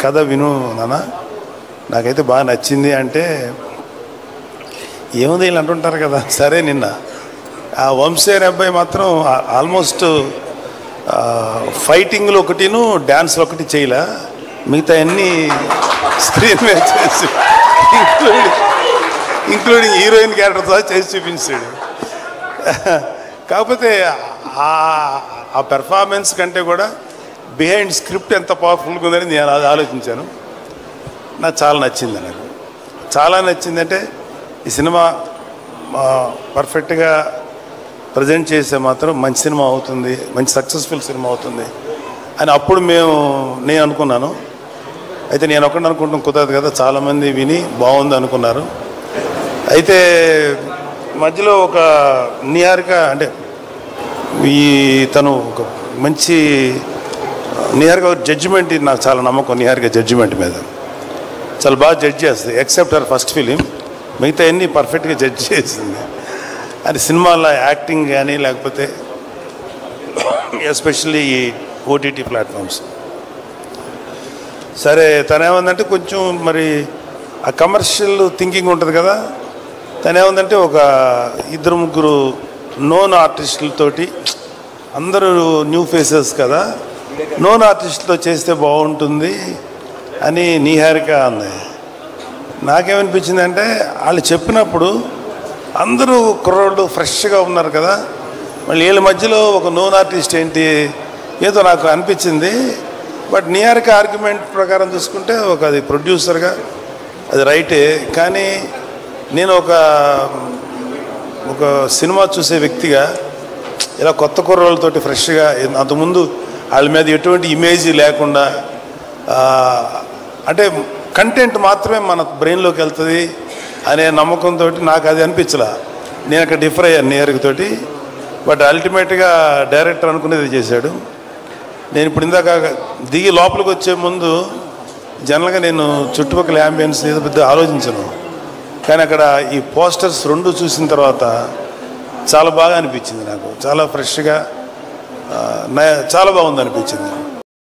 కథ విను నాన్న, నాకైతే బాగా నచ్చింది అంటే ఏముంది వీళ్ళు అంటుంటారు కదా. సరే నిన్న ఆ వంశీ అనే అబ్బాయి మాత్రం ఆల్మోస్ట్ ఫైటింగ్లు ఒకటిను డ్యాన్స్లు ఒకటి చేయలే, మిగతా అన్నీ స్క్రీన్ మీద చేసి ఇంక్లూడింగ్ హీరోయిన్ క్యారెక్టర్తో చేసి చూపించాడు. కాకపోతే ఆ పెర్ఫార్మెన్స్ కంటే కూడా బిహైండ్ స్క్రిప్ట్ ఎంత పవర్ఫుల్గా ఉందని నేను అది ఆలోచించాను. నాకు చాలా నచ్చింది. నాకు చాలా నచ్చిందంటే ఈ సినిమా పర్ఫెక్ట్గా ప్రజెంట్ చేస్తే మాత్రం మంచి సినిమా అవుతుంది, మంచి సక్సెస్ఫుల్ సినిమా అవుతుంది అని అప్పుడు నేను అనుకున్నాను. అయితే నేను ఒకటి అనుకుంటాం కుదరదు కదా, చాలామంది విని బాగుంది అనుకున్నారు. అయితే మధ్యలో ఒక నిహారిక అంటే తను ఒక మంచి నిహారిక జడ్జిమెంట్, నాకు చాలా నమ్మకం నిహారిక జడ్జిమెంట్ మీద. చాలా బాగా జడ్జ్ చేస్తుంది, ఎక్సెప్ట్ హర్ ఫస్ట్ ఫిలిం, మిగతా అన్నీ పర్ఫెక్ట్గా జడ్జ్ చేసింది. అది సినిమాలో యాక్టింగ్ కానీ లేకపోతే ఎస్పెషల్లీ ఈ ఓటీటీ ప్లాట్ఫామ్స్. సరే తనేమందంటే కొంచెం మరి ఆ కమర్షియల్ థింకింగ్ ఉంటుంది కదా, తనేమందంటే ఒక 2-3 నోన్ ఆర్టిస్టులతోటి, అందరూ న్యూ ఫేసెస్ కదా, నోన్ ఆర్టిస్టులతో చేస్తే బాగుంటుంది అని నిహారిక అంది. నాకేమనిపించింది అంటే వాళ్ళు చెప్పినప్పుడు అందరూ కుర్రోళ్ళు ఫ్రెష్గా ఉన్నారు కదా, మళ్ళీ వీళ్ళ మధ్యలో ఒక నోన్ ఆర్టిస్ట్ ఏంటి ఏదో నాకు అనిపించింది. బట్ నిహారిక ఆర్గ్యుమెంట్ ప్రకారం చూసుకుంటే అది ప్రొడ్యూసర్గా అది రైటే, కానీ నేను ఒక సినిమా చూసే వ్యక్తిగా ఇలా కొత్త కుర్రోళ్ళతోటి ఫ్రెష్గా, అంతకుముందు వాళ్ళ మీద ఎటువంటి ఇమేజ్ లేకుండా అంటే కంటెంట్ మాత్రమే మన బ్రెయిన్లోకి వెళ్తుంది అనే నమ్మకంతో నాకు అది అనిపించలే. నేను అక్కడ డిఫర్ అయ్యాను నిహారికతోటి. బట్ అల్టిమేట్గా డైరెక్టర్ అనుకునేది చేశాడు. నేను ఇప్పుడు ఇందాక దిగి లోపలికి వచ్చే ముందు జనరల్గా నేను చుట్టుపక్కల యాంబియన్స్ ఏదో పెద్ద ఆలోచించను, కానీ అక్కడ ఈ పోస్టర్స్ 2 చూసిన తర్వాత చాలా బాగా అనిపించింది. నాకు చాలా ఫ్రెష్గా చాలా బాగుంది అనిపించింది.